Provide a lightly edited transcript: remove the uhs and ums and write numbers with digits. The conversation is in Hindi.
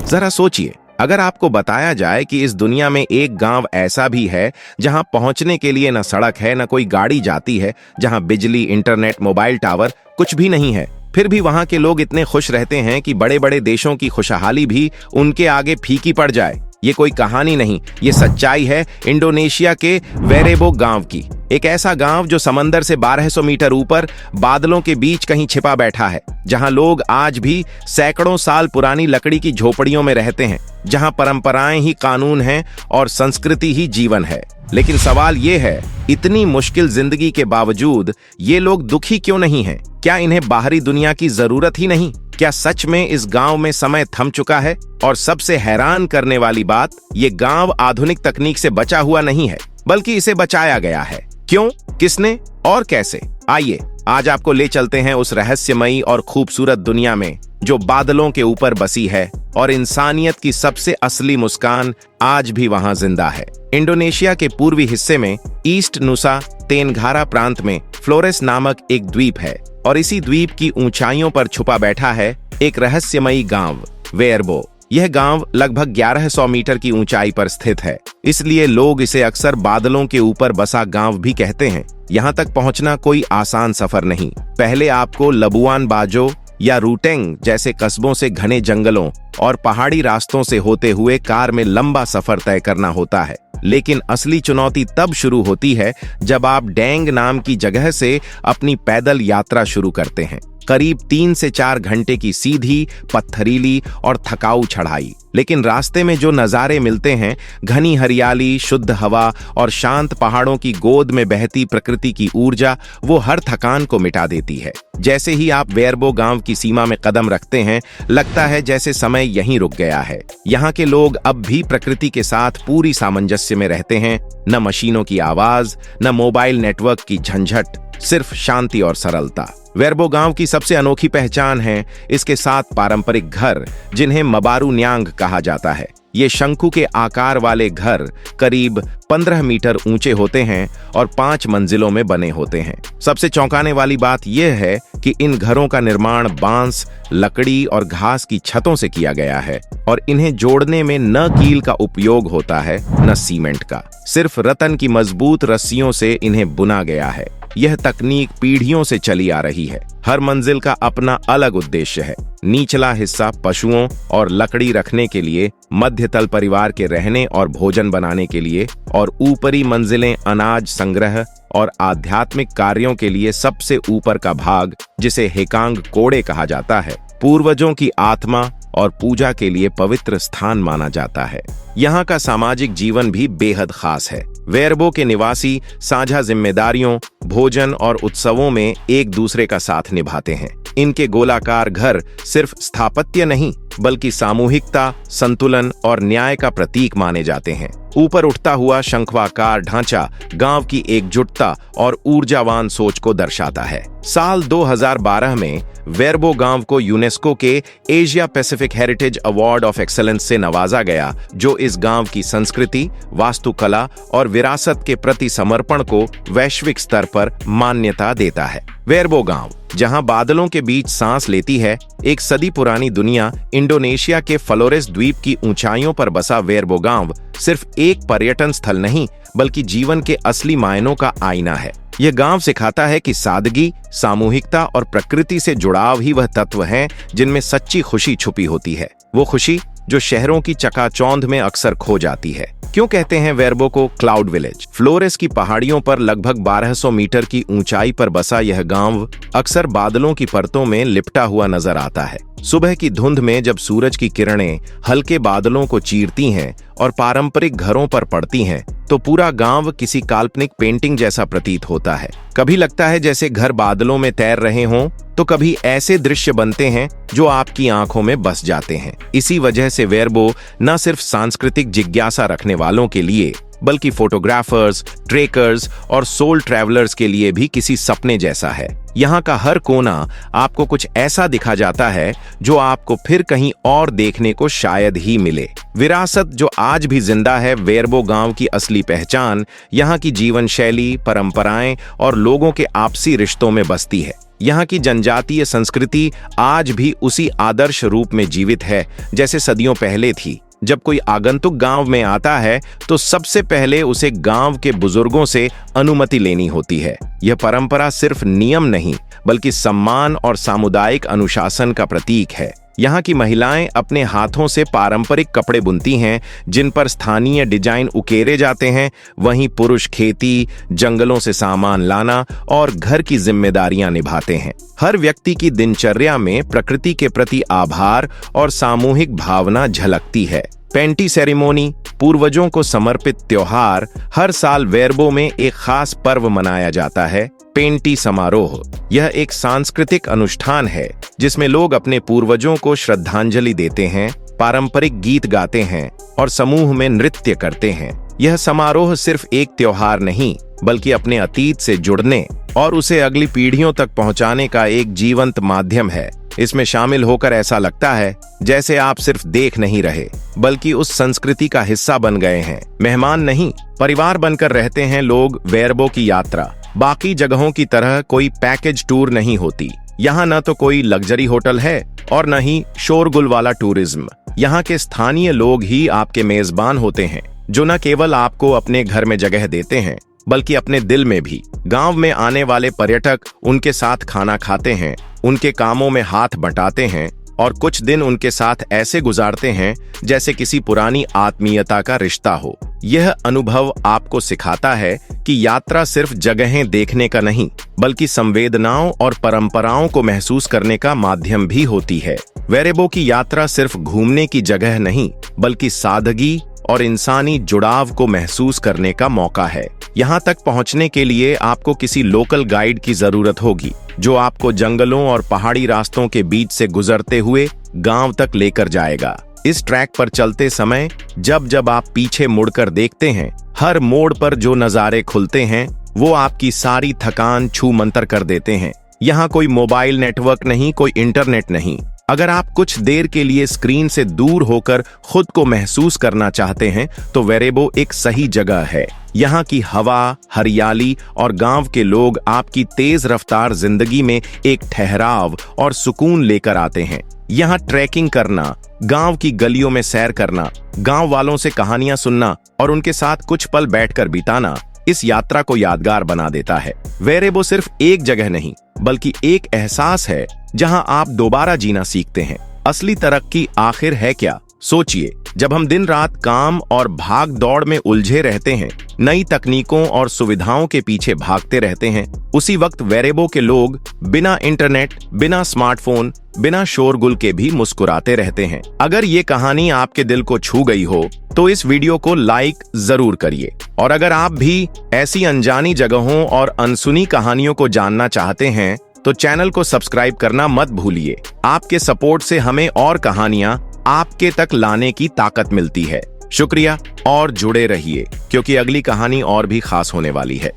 जरा सोचिए, अगर आपको बताया जाए कि इस दुनिया में एक गांव ऐसा भी है जहां पहुंचने के लिए न सड़क है, न कोई गाड़ी जाती है, जहां बिजली, इंटरनेट, मोबाइल टावर कुछ भी नहीं है, फिर भी वहां के लोग इतने खुश रहते हैं कि बड़े बड़े देशों की खुशहाली भी उनके आगे फीकी पड़ जाए। ये कोई कहानी नहीं, ये सच्चाई है इंडोनेशिया के वेरेबो गांव की। एक ऐसा गांव जो समंदर से 1200 मीटर ऊपर बादलों के बीच कहीं छिपा बैठा है, जहां लोग आज भी सैकड़ों साल पुरानी लकड़ी की झोपड़ियों में रहते हैं, जहां परंपराएं ही कानून हैं और संस्कृति ही जीवन है। लेकिन सवाल ये है, इतनी मुश्किल जिंदगी के बावजूद ये लोग दुखी क्यों नहीं हैं? क्या इन्हें बाहरी दुनिया की जरूरत ही नहीं? क्या सच में इस गांव में समय थम चुका है? और सबसे हैरान करने वाली बात, ये गांव आधुनिक तकनीक से बचा हुआ नहीं है, बल्कि इसे बचाया गया है। क्यों, किसने और कैसे? आइए आज आपको ले चलते हैं उस रहस्यमयी और खूबसूरत दुनिया में जो बादलों के ऊपर बसी है और इंसानियत की सबसे असली मुस्कान आज भी वहां जिंदा है। इंडोनेशिया के पूर्वी हिस्से में ईस्ट नुसा तेनघारा प्रांत में फ्लोरेस नामक एक द्वीप है और इसी द्वीप की ऊंचाइयों पर छुपा बैठा है एक रहस्यमयी गांव वेरबो। यह गांव लगभग 1100 मीटर की ऊंचाई पर स्थित है, इसलिए लोग इसे अक्सर बादलों के ऊपर बसा गांव भी कहते हैं। यहां तक पहुंचना कोई आसान सफर नहीं। पहले आपको लबुआन बाजो या रूटेंग जैसे कस्बों से घने जंगलों और पहाड़ी रास्तों से होते हुए कार में लंबा सफर तय करना होता है। लेकिन असली चुनौती तब शुरू होती है जब आप डेंग नाम की जगह से अपनी पैदल यात्रा शुरू करते हैं। करीब 3 से 4 घंटे की सीधी, पत्थरीली और थकाऊ चढ़ाई। लेकिन रास्ते में जो नज़ारे मिलते हैं, घनी हरियाली, शुद्ध हवा और शांत पहाड़ों की गोद में बहती प्रकृति की ऊर्जा, वो हर थकान को मिटा देती है। जैसे ही आप वेरबो गांव की सीमा में कदम रखते हैं, लगता है जैसे समय यहीं रुक गया है। यहाँ के लोग अब भी प्रकृति के साथ पूरी सामंजस्य में रहते हैं। न मशीनों की आवाज, न मोबाइल नेटवर्क की झंझट, सिर्फ शांति और सरलता। वेरबो गांव की सबसे अनोखी पहचान है इसके 7 पारंपरिक घर, जिन्हें मबारू न्यांग कहा जाता है। ये शंकु के आकार वाले घर करीब 15 मीटर ऊंचे होते हैं और 5 मंजिलों में बने होते हैं। सबसे चौंकाने वाली बात यह है कि इन घरों का निर्माण बांस, लकड़ी और घास की छतों से किया गया है और इन्हें जोड़ने में न कील का उपयोग होता है, न सीमेंट का। सिर्फ रतन की मजबूत रस्सियों से इन्हें बुना गया है। यह तकनीक पीढ़ियों से चली आ रही है। हर मंजिल का अपना अलग उद्देश्य है। निचला हिस्सा पशुओं और लकड़ी रखने के लिए, मध्य तल परिवार के रहने और भोजन बनाने के लिए, और ऊपरी मंजिलें अनाज संग्रह और आध्यात्मिक कार्यों के लिए। सबसे ऊपर का भाग, जिसे हेकांग कोड़े कहा जाता है, पूर्वजों की आत्मा और पूजा के लिए पवित्र स्थान माना जाता है। यहाँ का सामाजिक जीवन भी बेहद खास है। वेरबो के निवासी साझा जिम्मेदारियों, भोजन और उत्सवों में एक दूसरे का साथ निभाते हैं। इनके गोलाकार घर सिर्फ स्थापत्य नहीं, बल्कि सामूहिकता, संतुलन और न्याय का प्रतीक माने जाते हैं। ऊपर उठता हुआ शंखवाकार ढांचा गांव की एकजुटता और ऊर्जावान सोच को दर्शाता है। साल 2012 में वेरबो गांव को यूनेस्को के Asia Pacific heritage award of excellence से नवाजा गया, जो इस गांव की संस्कृति, वास्तुकला और विरासत के प्रति समर्पण को वैश्विक स्तर पर मान्यता देता है। वेरबो गांव, जहां बादलों के बीच सांस लेती है एक सदी पुरानी दुनिया, इंडोनेशिया के फ्लोरेस द्वीप की ऊंचाइयों पर बसा वेरबो गांव सिर्फ एक पर्यटन स्थल नहीं, बल्कि जीवन के असली मायनों का आईना है। यह गांव सिखाता है कि सादगी, सामूहिकता और प्रकृति से जुड़ाव ही वह तत्व हैं जिनमें सच्ची खुशी छुपी होती है। वो खुशी जो शहरों की चकाचौंध में अक्सर खो जाती है। क्यों कहते हैं वेरबो को क्लाउड विलेज? फ्लोरेस की पहाड़ियों पर लगभग 1200 मीटर की ऊंचाई पर बसा यह गांव अक्सर बादलों की परतों में लिपटा हुआ नजर आता है। सुबह की धुंध में जब सूरज की किरणें हल्के बादलों को चीरती हैं और पारंपरिक घरों पर पड़ती हैं, तो पूरा गांव किसी काल्पनिक पेंटिंग जैसा प्रतीत होता है। कभी लगता है जैसे घर बादलों में तैर रहे हों, तो कभी ऐसे दृश्य बनते हैं जो आपकी आंखों में बस जाते हैं। इसी वजह से वेरबो न सिर्फ सांस्कृतिक जिज्ञासा रखने वालों के लिए, बल्कि फोटोग्राफर्स, ट्रेकर्स और सोल ट्रैवलर्स के लिए भी किसी सपने जैसा है। यहाँ का हर कोना आपको कुछ ऐसा दिखा जाता है जो आपको फिर कहीं और देखने को शायद ही मिले। विरासत जो आज भी जिंदा है, वेरबो गांव की असली पहचान यहाँ की जीवन शैली, परंपराएं और लोगों के आपसी रिश्तों में बसती है। यहाँ की जनजातीय संस्कृति आज भी उसी आदर्श रूप में जीवित है जैसे सदियों पहले थी। जब कोई आगंतुक गांव में आता है तो सबसे पहले उसे गांव के बुजुर्गों से अनुमति लेनी होती है। यह परंपरा सिर्फ नियम नहीं बल्कि सम्मान और सामुदायिक अनुशासन का प्रतीक है। यहाँ की महिलाएं अपने हाथों से पारंपरिक कपड़े बुनती हैं जिन पर स्थानीय डिजाइन उकेरे जाते हैं। वहीं पुरुष खेती, जंगलों से सामान लाना और घर की जिम्मेदारियां निभाते हैं। हर व्यक्ति की दिनचर्या में प्रकृति के प्रति आभार और सामूहिक भावना झलकती है। पेंटी सेरेमनी, पूर्वजों को समर्पित त्योहार, हर साल वेरबो में एक खास पर्व मनाया जाता है, पेंटी समारोह। यह एक सांस्कृतिक अनुष्ठान है जिसमें लोग अपने पूर्वजों को श्रद्धांजलि देते हैं, पारंपरिक गीत गाते हैं और समूह में नृत्य करते हैं। यह समारोह सिर्फ एक त्योहार नहीं बल्कि अपने अतीत से जुड़ने और उसे अगली पीढ़ियों तक पहुंचाने का एक जीवंत माध्यम है। इसमें शामिल होकर ऐसा लगता है जैसे आप सिर्फ देख नहीं रहे बल्कि उस संस्कृति का हिस्सा बन गए हैं। मेहमान नहीं, परिवार बनकर रहते हैं लोग। वेरबो की यात्रा बाकी जगहों की तरह कोई पैकेज टूर नहीं होती। यहाँ न तो कोई लग्जरी होटल है और न ही शोरगुल वाला टूरिज्म। यहाँ के स्थानीय लोग ही आपके मेजबान होते हैं, जो न केवल आपको अपने घर में जगह देते हैं बल्कि अपने दिल में भी। गांव में आने वाले पर्यटक उनके साथ खाना खाते हैं, उनके कामों में हाथ बंटाते हैं और कुछ दिन उनके साथ ऐसे गुजारते हैं जैसे किसी पुरानी आत्मीयता का रिश्ता हो। यह अनुभव आपको सिखाता है कि यात्रा सिर्फ जगहें देखने का नहीं बल्कि संवेदनाओं और परंपराओं को महसूस करने का माध्यम भी होती है। वेरेबो की यात्रा सिर्फ घूमने की जगह नहीं बल्कि सादगी और इंसानी जुड़ाव को महसूस करने का मौका है। यहाँ तक पहुँचने के लिए आपको किसी लोकल गाइड की जरूरत होगी जो आपको जंगलों और पहाड़ी रास्तों के बीच से गुजरते हुए गांव तक लेकर जाएगा। इस ट्रैक पर चलते समय जब जब आप पीछे मुड़कर देखते हैं, हर मोड़ पर जो नज़ारे खुलते हैं वो आपकी सारी थकान छू मंतर कर देते हैं। यहाँ कोई मोबाइल नेटवर्क नहीं, कोई इंटरनेट नहीं। अगर आप कुछ देर के लिए स्क्रीन से दूर होकर खुद को महसूस करना चाहते हैं तो वेरेबो एक सही जगह है। यहाँ की हवा, हरियाली और गांव के लोग आपकी तेज रफ्तार जिंदगी में एक ठहराव और सुकून लेकर आते हैं। यहाँ ट्रैकिंग करना, गांव की गलियों में सैर करना, गांव वालों से कहानियां सुनना और उनके साथ कुछ पल बैठकर बिताना इस यात्रा को यादगार बना देता है। वेरेबो सिर्फ एक जगह नहीं बल्कि एक एहसास है जहां आप दोबारा जीना सीखते हैं। असली तरक्की आखिर है क्या? सोचिए, जब हम दिन रात काम और भाग दौड़ में उलझे रहते हैं, नई तकनीकों और सुविधाओं के पीछे भागते रहते हैं, उसी वक्त वेरेबो के लोग बिना इंटरनेट, बिना स्मार्टफोन, बिना शोरगुल के भी मुस्कुराते रहते हैं। अगर ये कहानी आपके दिल को छू गई हो तो इस वीडियो को लाइक जरूर करिए। और अगर आप भी ऐसी अनजानी जगहों और अनसुनी कहानियों को जानना चाहते हैं तो चैनल को सब्सक्राइब करना मत भूलिए। आपके सपोर्ट से हमें और कहानियां आपके तक लाने की ताकत मिलती है। शुक्रिया और जुड़े रहिए क्योंकि अगली कहानी और भी खास होने वाली है।